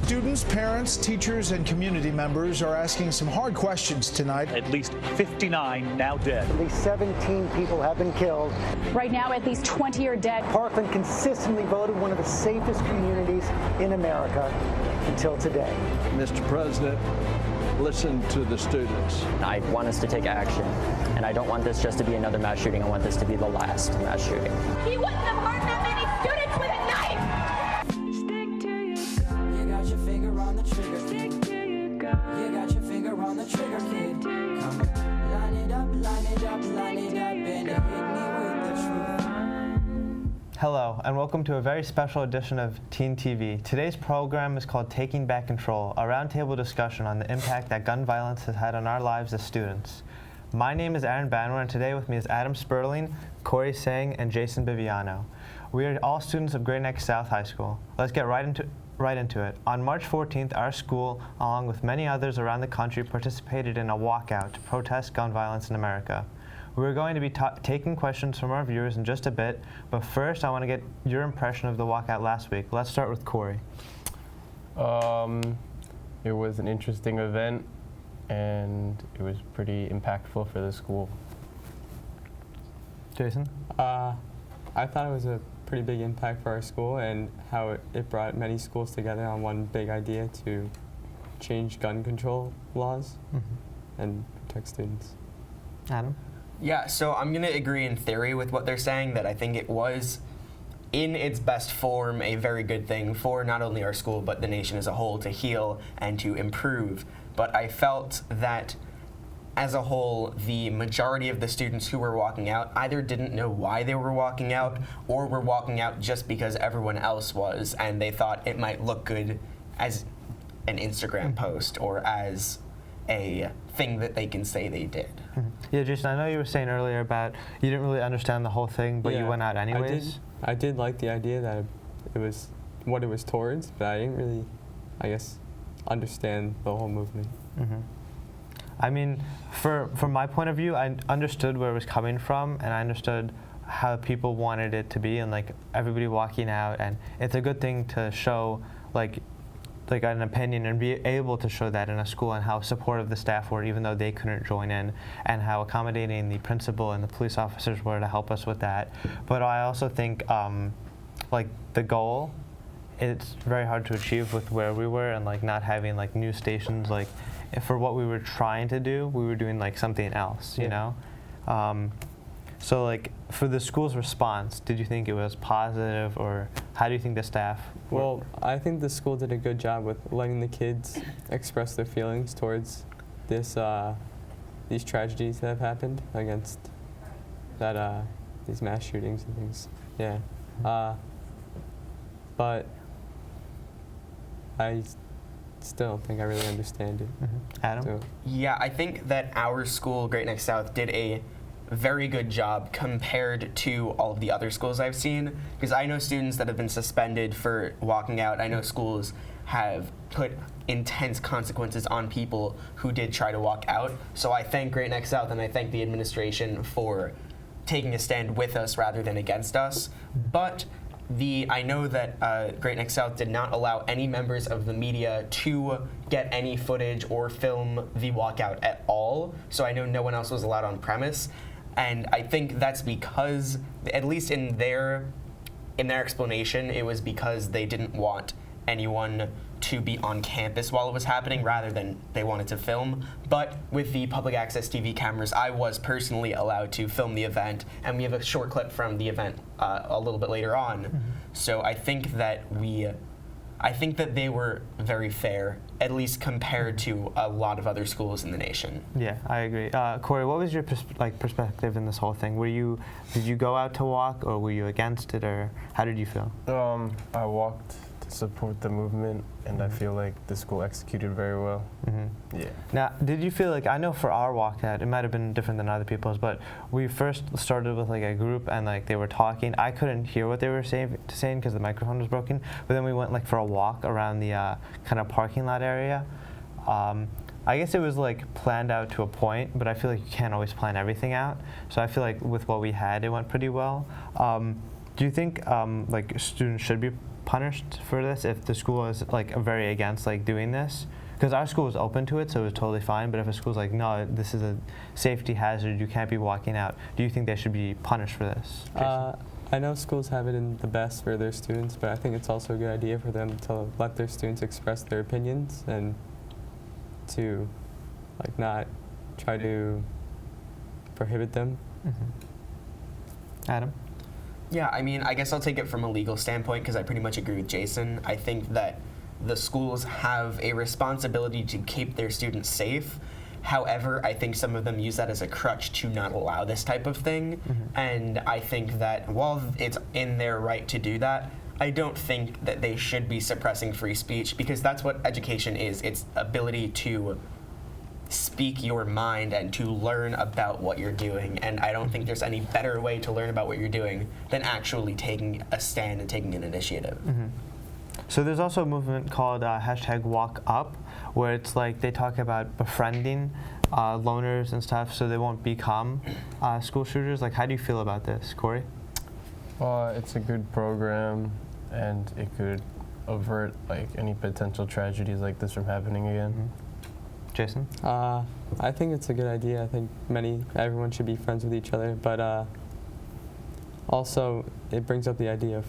Students, parents, teachers, and community members are asking some hard questions tonight. At least 59 now dead. At least 17 people have been killed. Right now, at least 20 are dead. Parkland consistently voted one of the safest communities in America until today. Mr. President, listen to the students. I want us to take action, and I don't want this just to be another mass shooting. I want this to be the last mass shooting. He wouldn't have harmed that many students with a knife! Stick to your gun. You got your finger on the trigger. Stick to your gun. You got your finger on the trigger, kid. Come on. Line it up, line it up, line it up, and hit me with the truth. Hello, and welcome to a very special edition of Teen TV. Today's program is called Taking Back Control, a roundtable discussion on the impact that gun violence has had on our lives as students. My name is Aaron Banwer, and today with me is Adam Sperling, Corey Sang, and Jason Biviano. We are all students of Great Neck South High School. Let's get right into it. On March 14th, our school, along with many others around the country, participated in a walkout to protest gun violence in America. We're going to be taking questions from our viewers in just a bit, but first I want to get your impression of the walkout last week. Let's start with Corey. It was an interesting event, and it was pretty impactful for the school. Jason? I thought it was a pretty big impact for our school, and how it brought many schools together on one big idea to change gun control laws and protect students. Adam? Yeah, so I'm going to agree in theory with what they're saying, that I think it was, in its best form, a very good thing for not only our school but the nation as a whole to heal and to improve. But I felt that, as a whole, the majority of the students who were walking out either didn't know why they were walking out or were walking out just because everyone else was, and they thought it might look good as an Instagram post or as a thing that they can say they did. Yeah, Jason, I know you were saying earlier about you didn't really understand the whole thing, but you went out anyways. I did like the idea that it was what it was towards, but I didn't really, I guess, understand the whole movement. I mean, from my point of view, I understood where it was coming from, and I understood how people wanted it to be, and like everybody walking out, and it's a good thing to show like an opinion and be able to show that in a school, and how supportive the staff were even though they couldn't join in, and how accommodating the principal and the police officers were to help us with that. But I also think like the goal, it's very hard to achieve with where we were, and like not having like news stations, like for what we were trying to do, we were doing like something else, you know? So like for the school's response, did you think it was positive, or how do you think the staff were? Well, I think the school did a good job with letting the kids express their feelings towards this, these tragedies that have happened against that, these mass shootings and things. Yeah. But I still don't think I really understand it. Adam? So. Yeah, I think that our school, Great Neck South, did a very good job compared to all of the other schools I've seen, because I know students that have been suspended for walking out. I know schools have put intense consequences on people who did try to walk out. So I thank Great Neck South, and I thank the administration for taking a stand with us rather than against us. But I know that Great Neck South did not allow any members of the media to get any footage or film the walkout at all. So I know no one else was allowed on premise. And I think that's because, at least in their explanation, it was because they didn't want anyone to be on campus while it was happening, rather than they wanted to film. But with the public access TV cameras, I was personally allowed to film the event, and we have a short clip from the event a little bit later on. So I think that they were very fair, at least compared to a lot of other schools in the nation. Yeah, I agree. Corey, what was your perspective in this whole thing? Did you go out to walk, or were you against it, or how did you feel? I walked to support the movement, and I feel like the school executed very well. Yeah. Now, did you feel like, I know for our walkout, it might have been different than other people's, but we first started with like a group, and like they were talking. I couldn't hear what they were saying because the microphone was broken, but then we went like for a walk around the kind of parking lot area. I guess it was like planned out to a point, but I feel like you can't always plan everything out. So I feel like with what we had, it went pretty well. Do you think like students should be punished for this if the school is like very against like doing this? Because our school was open to it, so it was totally fine. But if a school's like, no, this is a safety hazard, you can't be walking out, do you think they should be punished for this? I know schools have it in the best for their students, but I think it's also a good idea for them to let their students express their opinions and to like not try to prohibit them. Adam? Yeah, I mean, I guess I'll take it from a legal standpoint because I pretty much agree with Jason. I think that the schools have a responsibility to keep their students safe. However, I think some of them use that as a crutch to not allow this type of thing. And I think that while it's in their right to do that, I don't think that they should be suppressing free speech because that's what education is. It's ability to speak your mind and to learn about what you're doing. And I don't think there's any better way to learn about what you're doing than actually taking a stand and taking an initiative. So there's also a movement called #WalkUp, where it's like they talk about befriending loners and stuff so they won't become school shooters. Like, how do you feel about this, Corey? It's a good program, and it could avert like any potential tragedies like this from happening again. Jason? I think it's a good idea. I think everyone should be friends with each other, but also it brings up the idea of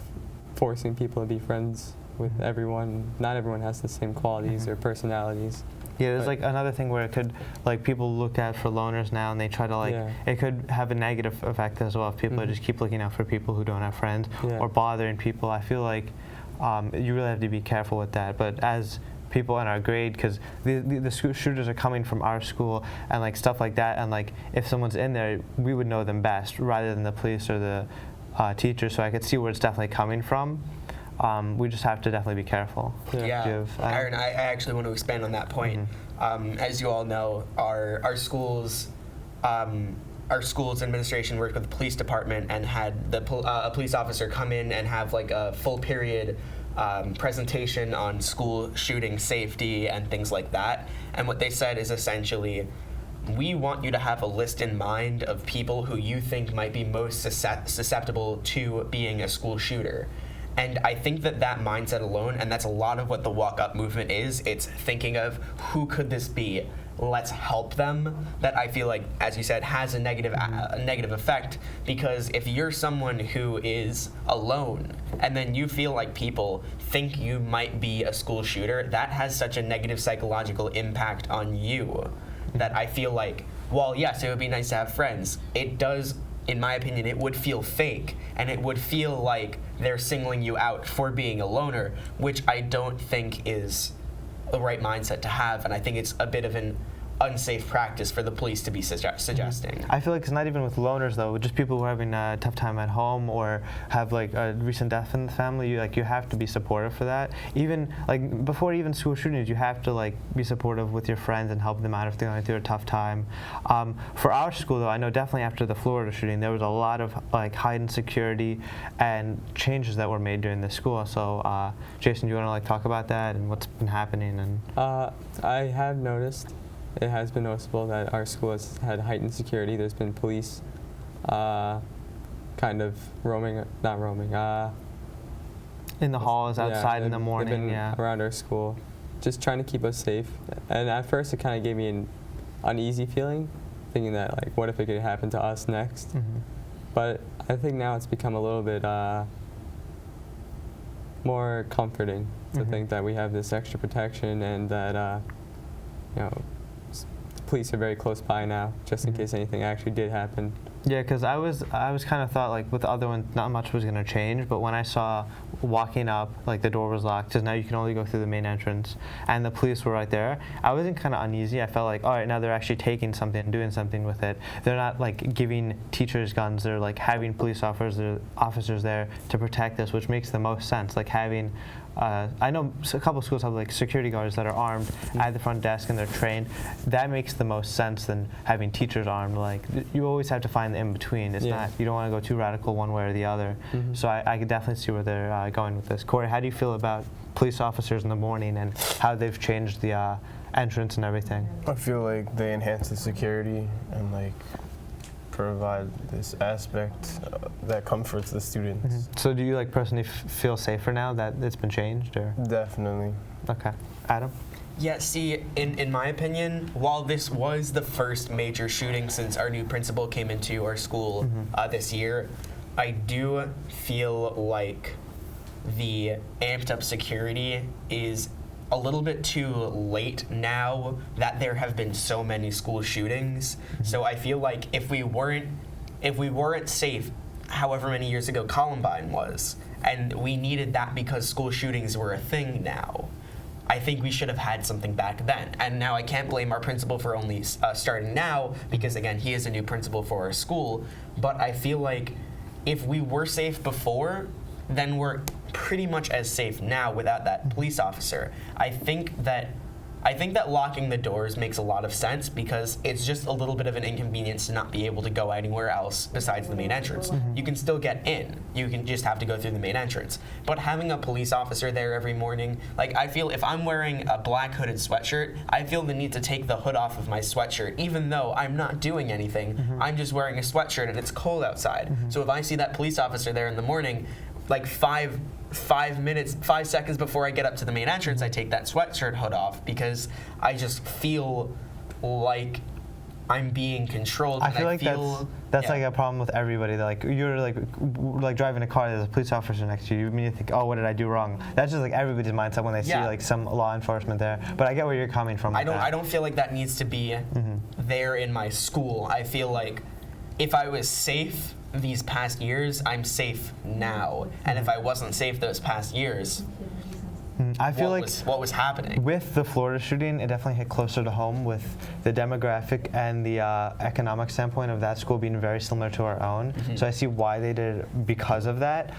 forcing people to be friends with everyone. Not everyone has the same qualities or personalities. Yeah, there's like another thing where it could, like, people look at for loners now and they try to, like, it could have a negative effect as well if people just keep looking out for people who don't have friends or bothering people. I feel like you really have to be careful with that. But as people in our grade, because the school shooters are coming from our school and like stuff like that, and like if someone's in there, we would know them best rather than the police or the teacher. So I could see where it's definitely coming from. We just have to definitely be careful. Aaron, I actually want to expand on that point. As you all know, our schools administration worked with the police department and had a police officer come in and have like a full period presentation on school shooting safety and things like that. And what they said is essentially, we want you to have a list in mind of people who you think might be most susceptible to being a school shooter. And I think that mindset alone, and that's a lot of what the Walk Up movement is, it's thinking of who could this be? Let's help them. That I feel like, as you said, has a negative effect, because if you're someone who is alone and then you feel like people think you might be a school shooter, that has such a negative psychological impact on you that I feel like, while yes, it would be nice to have friends, it does, in my opinion, it would feel fake, and it would feel like they're singling you out for being a loner, which I don't think is the right mindset to have, and I think it's a bit of an unsafe practice for the police to be suggesting. I feel like it's not even with loners though, just people who are having a tough time at home or have like a recent death in the family. You have to be supportive for that. Even like before even school shootings, you have to like be supportive with your friends and help them out if they're going through a tough time. For our school though, I know definitely after the Florida shooting, there was a lot of like heightened security and changes that were made during the school. So Jason, do you want to like talk about that and what's been happening? And I have noticed. It has been noticeable that our school has had heightened security. There's been police kind of not roaming. In the halls, outside in the morning. They've been around our school, just trying to keep us safe. And at first it kind of gave me an uneasy feeling, thinking that like, what if it could happen to us next? But I think now it's become a little bit more comforting to think that we have this extra protection and that police are very close by now, just in case anything actually did happen. Yeah, because I was kind of thought like with the other one, not much was gonna change. But when I saw walking up, like the door was locked, because now you can only go through the main entrance, and the police were right there, I wasn't kind of uneasy. I felt like, all right, now they're actually taking something and doing something with it. They're not like giving teachers guns. They're like having police officers there to protect us, which makes the most sense. Like having. I know a couple schools have like security guards that are armed at the front desk and they're trained. That makes the most sense than having teachers armed. Like you always have to find the in between. It's not, you don't want to go too radical one way or the other. So I could definitely see where they're going with this. Corey, how do you feel about police officers in the morning and how they've changed the entrance and everything? I feel like they enhance the security and like provide this aspect that comforts the students. So do you like personally feel safer now that it's been changed, or? Definitely. Okay. Adam? Yeah, see, in my opinion, while this was the first major shooting since our new principal came into our school this year, I do feel like the amped up security is a little bit too late now that there have been so many school shootings. So I feel like if we weren't safe however many years ago Columbine was, and we needed that because school shootings were a thing now, I think we should have had something back then. And now I can't blame our principal for only starting now, because again, he is a new principal for our school. But I feel like if we were safe before, then we're pretty much as safe now without that police officer. I think that locking the doors makes a lot of sense, because it's just a little bit of an inconvenience to not be able to go anywhere else besides the main entrance. You can still get in. You can just have to go through the main entrance. But having a police officer there every morning, like, I feel if I'm wearing a black hooded sweatshirt, I feel the need to take the hood off of my sweatshirt, even though I'm not doing anything. I'm just wearing a sweatshirt and it's cold outside. So if I see that police officer there in the morning, like 5 seconds before I get up to the main entrance, I take that sweatshirt hood off, because I just feel like I'm being controlled. I feel like that's like a problem with everybody. Like, you're like driving a car, there's a police officer next to you. You immediately think, oh, what did I do wrong? That's just like everybody's mindset when they see like some law enforcement there. But I get where you're coming from. I don't feel like that needs to be there in my school. I feel like if I was safe these past years, I'm safe now. And if I wasn't safe those past years, I feel what was happening? With the Florida shooting, it definitely hit closer to home, with the demographic and the economic standpoint of that school being very similar to our own. So I see why they did it because of that.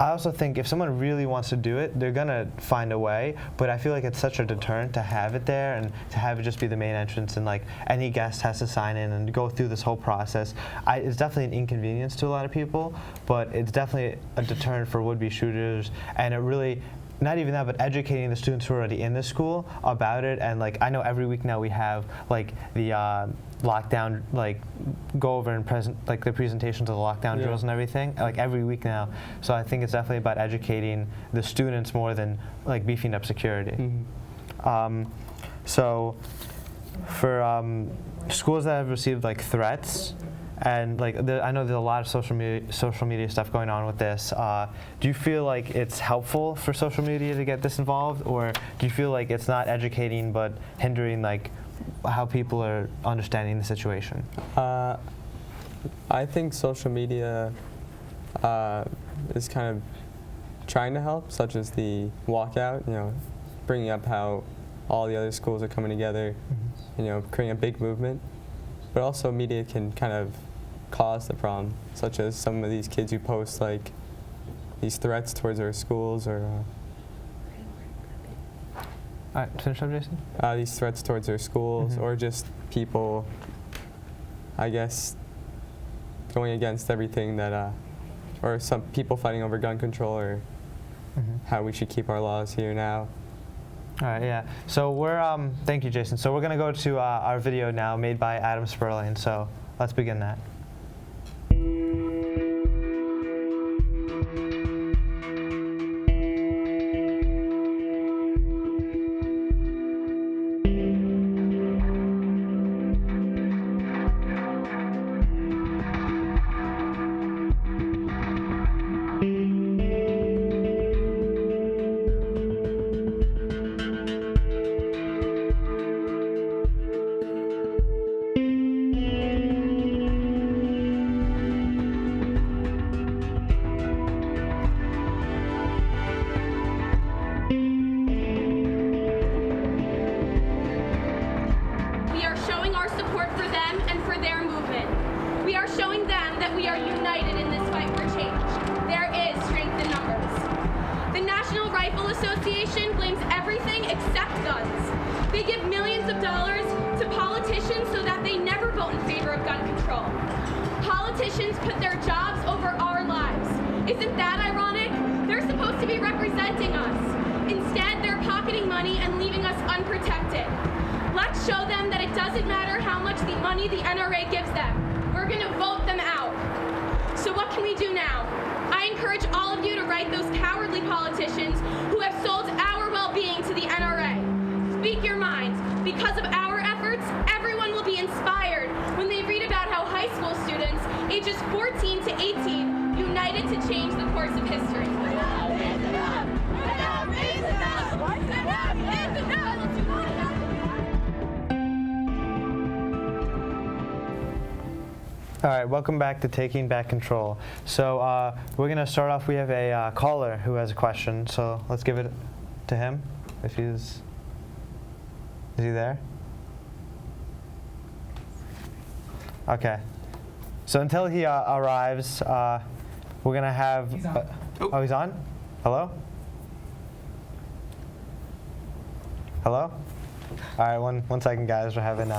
I also think if someone really wants to do it, they're gonna find a way, but I feel like it's such a deterrent to have it there and to have it just be the main entrance, and like any guest has to sign in and go through this whole process. It's definitely an inconvenience to a lot of people, but it's definitely a deterrent for would-be shooters, and it really, not even that, but educating the students who are already in the school about it. And like, I know every week now we have like the lockdown, like go over and present like the presentations of the lockdown drills and everything, like every week now. So I think it's definitely about educating the students more than like beefing up security. So for schools that have received like threats, and like I know there's a lot of social media stuff going on with this. Do you feel like it's helpful for social media to get this involved, or do you feel like it's not educating but hindering like how people are understanding the situation? I think social media is kind of trying to help, such as the walkout. You know, bringing up how all the other schools are coming together. You know, creating a big movement. But also, media can kind of cause the problem, such as some of these kids who post like these threats towards our schools, or all right, finish up, Jason. These threats towards their schools, or just people, I guess, going against everything that, or some people fighting over gun control, or how we should keep our laws here now. All right, yeah. So we're, thank you, Jason. So we're gonna go to our video now made by Adam Sperling. So let's begin that. Politicians put their jobs over our lives. Isn't that ironic? They're supposed to be representing us. Instead, they're pocketing money and leaving us unprotected. Let's show them that it doesn't matter how much the money the NRA gives them. we're going to vote them out. So what can we do now? I encourage all of you to write those cowardly politicians who have sold our well-being to the NRA. Speak your minds. Because of our efforts, everyone will be inspired when they read about how high school students, ages 14 to 18, united to change the course of history. All right, welcome back to Taking Back Control. So we're going to start off. We have a caller who has a question, so let's give it to him. If is he there? Okay. So until he arrives, we're going to have... He's on. Oh, he's on? Hello? Hello? All right, one second, guys. We're having...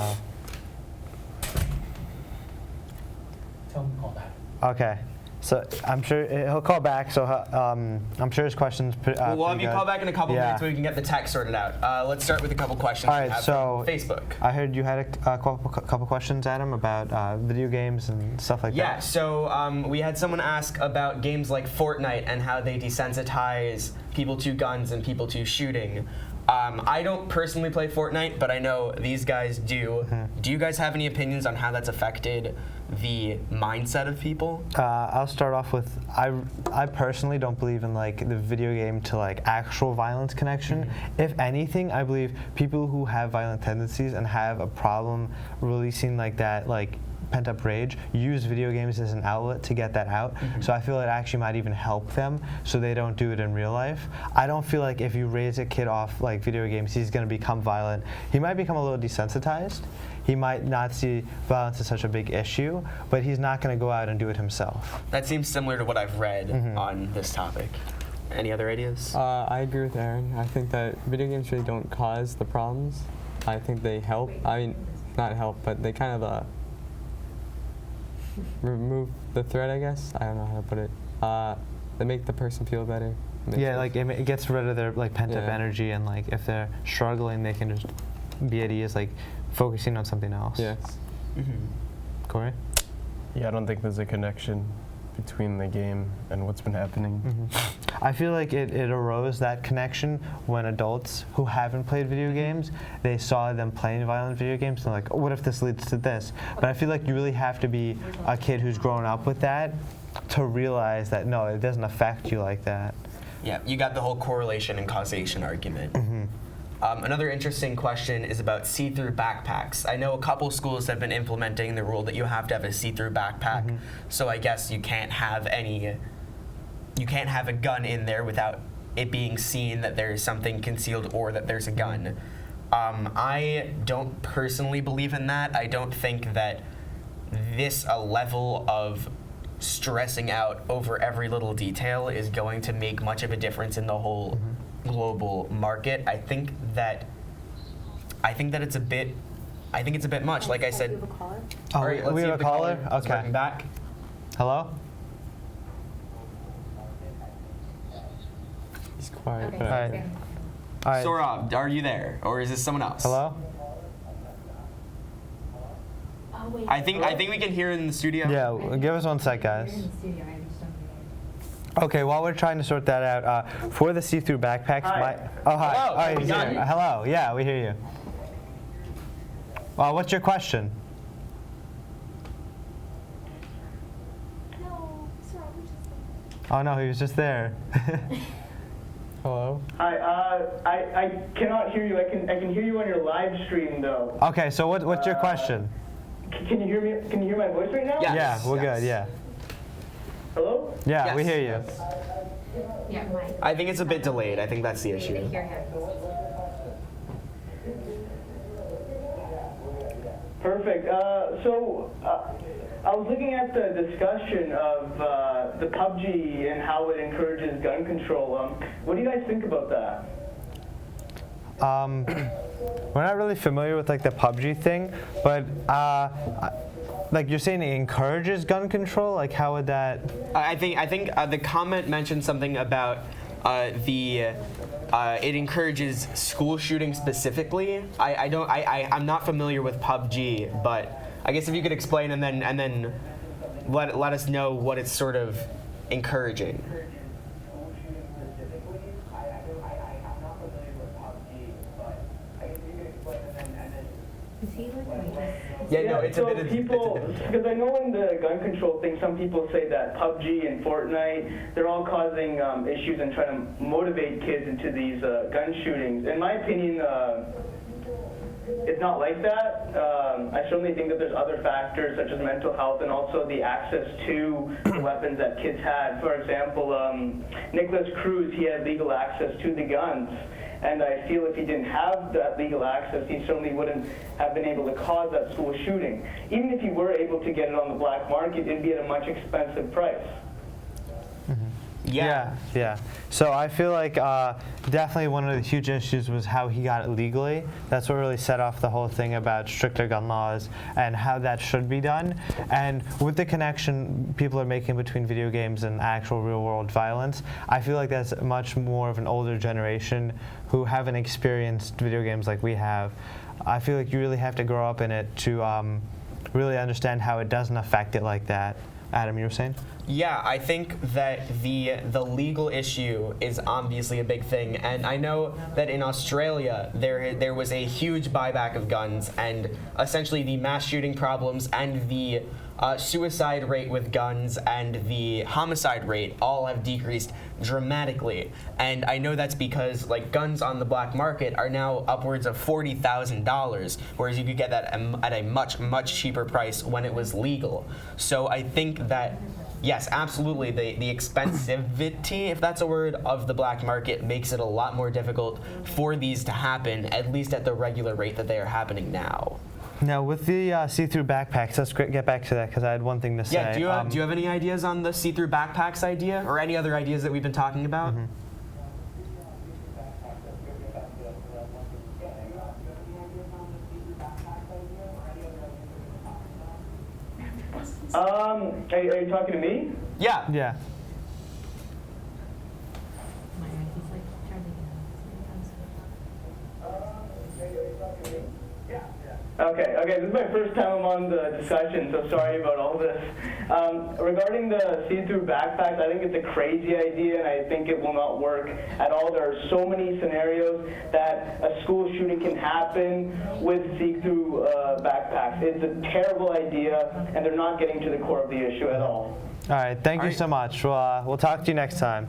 Tell him to call back. Okay, so I'm sure he'll call back. So I'm sure his questions. We'll have you call back in a couple minutes so we can get the text sorted out. Let's start with a couple questions. All right, so from Facebook. I heard you had a couple questions, Adam, about video games and stuff like that. Yeah, so we had someone ask about games like Fortnite and how they desensitize people to guns and people to shooting. I don't personally play Fortnite, but I know these guys do. Mm-hmm. Do you guys have any opinions on how that's affected the mindset of people? I'll start off with I personally don't believe in like the video game to like actual violence connection. Mm-hmm. If anything, I believe people who have violent tendencies and have a problem releasing like that like pent-up rage use video games as an outlet to get that out. Mm-hmm. So I feel it actually might even help them so they don't do it in real life. I don't feel like if you raise a kid off like video games, he's going to become violent. He might become a little desensitized. He might not see violence as such a big issue, but he's not going to go out and do it himself. That seems similar to what I've read on this topic. Any other ideas? I agree with Aaron. I think that video games really don't cause the problems. I think they help. I mean, not help, but they kind of remove the threat, I guess. I don't know how to put it. They make the person feel better. Yeah, like it gets rid of their like pent-up energy, and like if they're struggling, they can just be at ease, like focusing on something else. Yes. Mm-hmm. Corey? Yeah, I don't think there's a connection between the game and what's been happening. Mm-hmm. I feel like it arose, that connection, when adults who haven't played video games, they saw them playing violent video games, and they're like, oh, what if this leads to this? But I feel like you really have to be a kid who's grown up with that to realize that, no, it doesn't affect you like that. Yeah, you got the whole correlation and causation argument. Mm-hmm. Another interesting question is about see-through backpacks. I know a couple schools have been implementing the rule that you have to have a see-through backpack. So I guess you can't have a gun in there without it being seen that there's something concealed or that there's a gun. I don't personally believe in that. I don't think that this level of stressing out over every little detail is going to make much of a difference in the whole global market. I think that it's a bit much. Like I said. Oh, we have a caller? Okay. Back. Hello? He's quiet. Okay. All right. Saurabh, are you there, or is this someone else? Hello? I think we can hear in the studio. Yeah, give us 1 sec, guys. Okay, while we're trying to sort that out, for the see-through backpacks, hi. Hi. Hello, He's here. Hello, yeah, we hear you. What's your question? Oh no, he was just there. Hello? Hi, I cannot hear you. I can hear you on your live stream though. Okay, so what's your question? Can you hear me? Can you hear my voice right now? Yes. Yeah, we're good. Yeah. Hello? Yeah, yes. we hear you. Yeah, Mike. I think it's a bit delayed. I think that's the issue. Perfect. I was looking at the discussion of the PUBG and how it encourages gun control. What do you guys think about that? We're not really familiar with like the PUBG thing, but like you're saying it encourages gun control. Like how would that? I think the comment mentioned something about it encourages school shooting specifically. I'm not familiar with PUBG, but I guess if you could explain and then let us know what it's sort of encouraging. Yeah, no, it's so a bit of people, because I know in the gun control thing, some people say that PUBG and Fortnite, they're all causing issues and trying to motivate kids into these gun shootings. In my opinion, it's not like that. I certainly think that there's other factors such as mental health and also the access to the weapons that kids had. For example, Nicholas Cruz, he had legal access to the guns. And I feel if he didn't have that legal access, he certainly wouldn't have been able to cause that school shooting. Even if he were able to get it on the black market, it'd be at a much expensive price. Yeah. So I feel like definitely one of the huge issues was how he got it legally. That's what really set off the whole thing about stricter gun laws and how that should be done. And with the connection people are making between video games and actual real-world violence, I feel like that's much more of an older generation who haven't experienced video games like we have. I feel like you really have to grow up in it to really understand how it doesn't affect it like that. Adam, you were saying? Yeah, I think that the legal issue is obviously a big thing, and I know that in Australia there was a huge buyback of guns, and essentially the mass shooting problems and the suicide rate with guns and the homicide rate all have decreased dramatically. And I know that's because like guns on the black market are now upwards of $40,000, whereas you could get that at a much cheaper price when it was legal. So I think that yes, absolutely, the expensivity, if that's a word, of the black market makes it a lot more difficult for these to happen, at least at the regular rate that they are happening now. Now, with the see-through backpacks, let's get back to that because I had one thing to say. Yeah, do you have any ideas on the see-through backpacks idea or any other ideas that we've been talking about? Mm-hmm. Are you talking to me? Yeah. Yeah. Okay, this is my first time I'm on the discussion, so sorry about all this. Regarding the see-through backpacks, I think it's a crazy idea, and I think it will not work at all. There are so many scenarios that a school shooting can happen with see-through backpacks. It's a terrible idea, and they're not getting to the core of the issue at all. All right, thank you so much. We'll talk to you next time.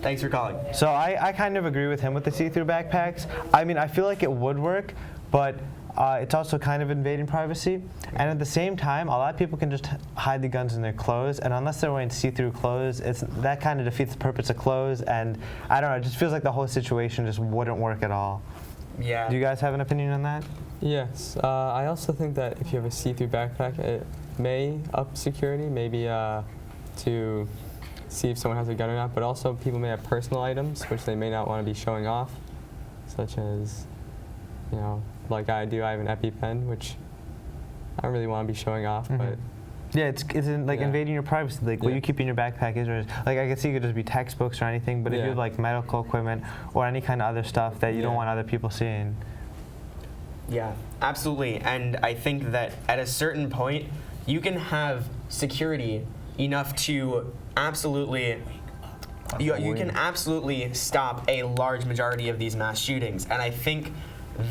Thanks for calling. So I kind of agree with him with the see-through backpacks. I mean, I feel like it would work, but it's also kind of invading privacy. And at the same time, a lot of people can just hide the guns in their clothes, and unless they're wearing see-through clothes, that kind of defeats the purpose of clothes, and I don't know, it just feels like the whole situation just wouldn't work at all. Yeah. Do you guys have an opinion on that? Yes. I also think that if you have a see-through backpack, it may up security, maybe to see if someone has a gun or not, but also people may have personal items which they may not want to be showing off, such as, you know, like I do, I have an EpiPen, which I don't really want to be showing off, but yeah, it's invading your privacy. Like what you keep in your backpack is yours. Like I can see it could just be textbooks or anything, but if you have like medical equipment or any kind of other stuff that you don't want other people seeing. Yeah, absolutely. And I think that at a certain point, you can have security enough to absolutely you can absolutely stop a large majority of these mass shootings. And I think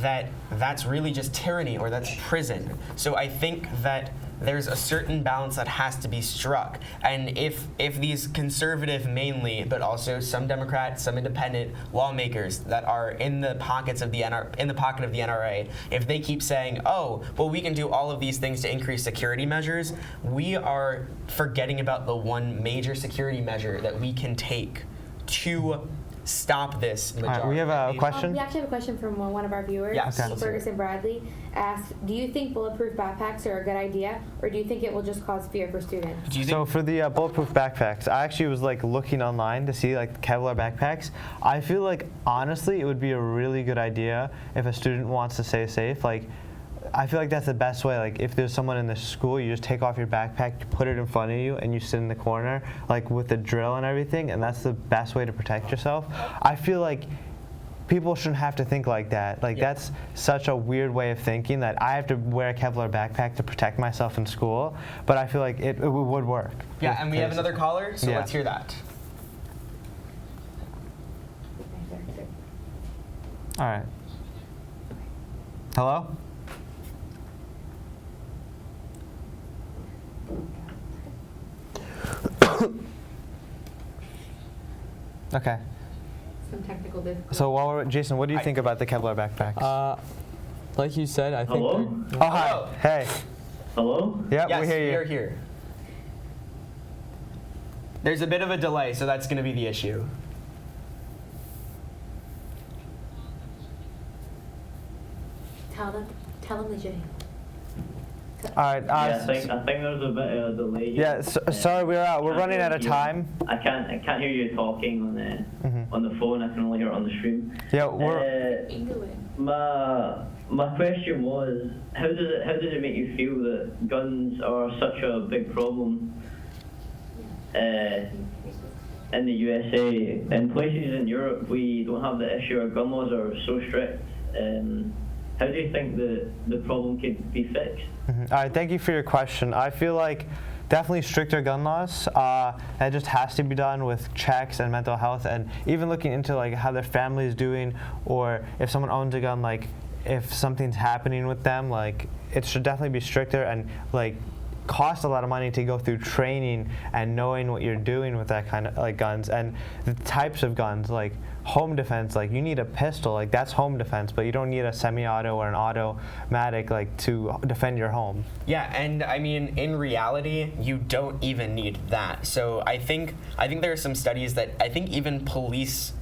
that that's really just tyranny, or that's prison. So I think that there's a certain balance that has to be struck. And if these conservative mainly, but also some Democrat, some independent lawmakers that are in the pocket of the NRA, if they keep saying, oh, well, we can do all of these things to increase security measures, we are forgetting about the one major security measure that we can take to stop this majority. We have a question? We actually have a question from one of our viewers. Yes. Okay. Ferguson Bradley asked, do you think bulletproof backpacks are a good idea, or do you think it will just cause fear for students? So for the bulletproof backpacks, I actually was like looking online to see like Kevlar backpacks. I feel like honestly it would be a really good idea if a student wants to stay safe. Like I feel like that's the best way. Like if there's someone in the school, you just take off your backpack, you put it in front of you, and you sit in the corner, like with the drill and everything, and that's the best way to protect yourself. I feel like people shouldn't have to think like that. Like that's such a weird way of thinking that I have to wear a Kevlar backpack to protect myself in school, but I feel like it would work. Yeah, and we have another caller, so let's hear that. All right. Hello? Okay. Some technical difficulties. So while we're Jason, what do you think about the Kevlar backpacks? Like you said, I think. Hello? Oh, hi. Hey. Hello? Yep, yes, we hear you. You're here. There's a bit of a delay, so that's going to be the issue. Tell them the Jimmy. All right. Yeah, I think there's a bit of a delay. Yeah, sorry, we're running out of time. I can't hear you talking on the phone. I can only hear it on the stream. Yeah, my question was, how does it make you feel that guns are such a big problem in the USA? In places in Europe, we don't have the issue. Our gun laws are so strict. How do you think the problem could be fixed? All right, thank you for your question. I feel like definitely stricter gun laws. That just has to be done with checks and mental health, and even looking into like how their family is doing, or if someone owns a gun, like if something's happening with them, like it should definitely be stricter and like cost a lot of money to go through training and knowing what you're doing with that kind of like guns and the types of guns, like home defense. Like you need a pistol, like that's home defense, but you don't need a semi-auto or an automatic like to defend your home. Yeah, and I mean in reality you don't even need that. So I think there are some studies that I think even police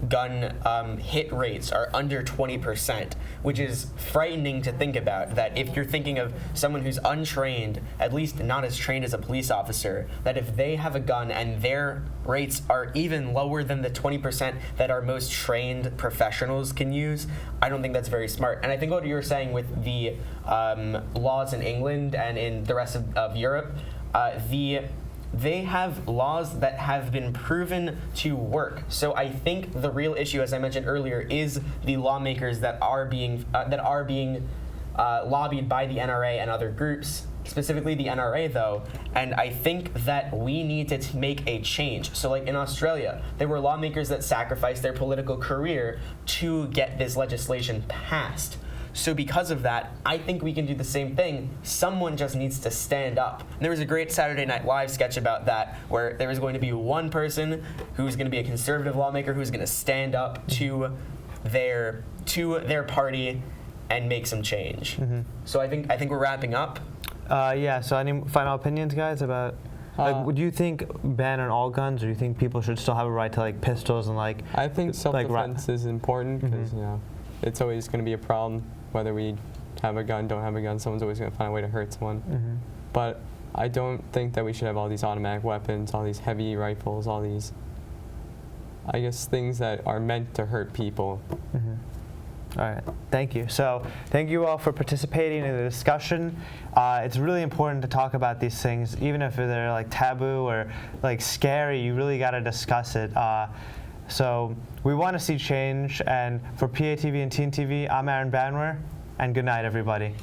gun hit rates are under 20%, which is frightening to think about. That if you're thinking of someone who's untrained, at least not as trained as a police officer, that if they have a gun and their rates are even lower than the 20% that our most trained professionals can use, I don't think that's very smart. And I think what you were saying with the laws in England and in the rest of Europe, they have laws that have been proven to work. So I think the real issue, as I mentioned earlier, is the lawmakers that are being lobbied by the NRA and other groups, specifically the NRA though. And I think that we need to make a change. So like in Australia, there were lawmakers that sacrificed their political career to get this legislation passed. So because of that, I think we can do the same thing. Someone just needs to stand up. And there was a great Saturday Night Live sketch about that, where there was going to be one person who's going to be a conservative lawmaker who's going to stand up to their party and make some change. So I think we're wrapping up. Yeah. So any final opinions, guys, about? Like, would you think ban on all guns, or do you think people should still have a right to like pistols and like? I think self-defense is important because you know it's always going to be a problem. Whether we have a gun, don't have a gun, someone's always going to find a way to hurt someone. But I don't think that we should have all these automatic weapons, all these heavy rifles, all these, I guess, things that are meant to hurt people. All right, thank you. So thank you all for participating in the discussion. It's really important to talk about these things, even if they're like taboo or like scary, you really got to discuss it. So we want to see change, and for PATV and Teen TV, I'm Aaron Banwer, and good night, everybody.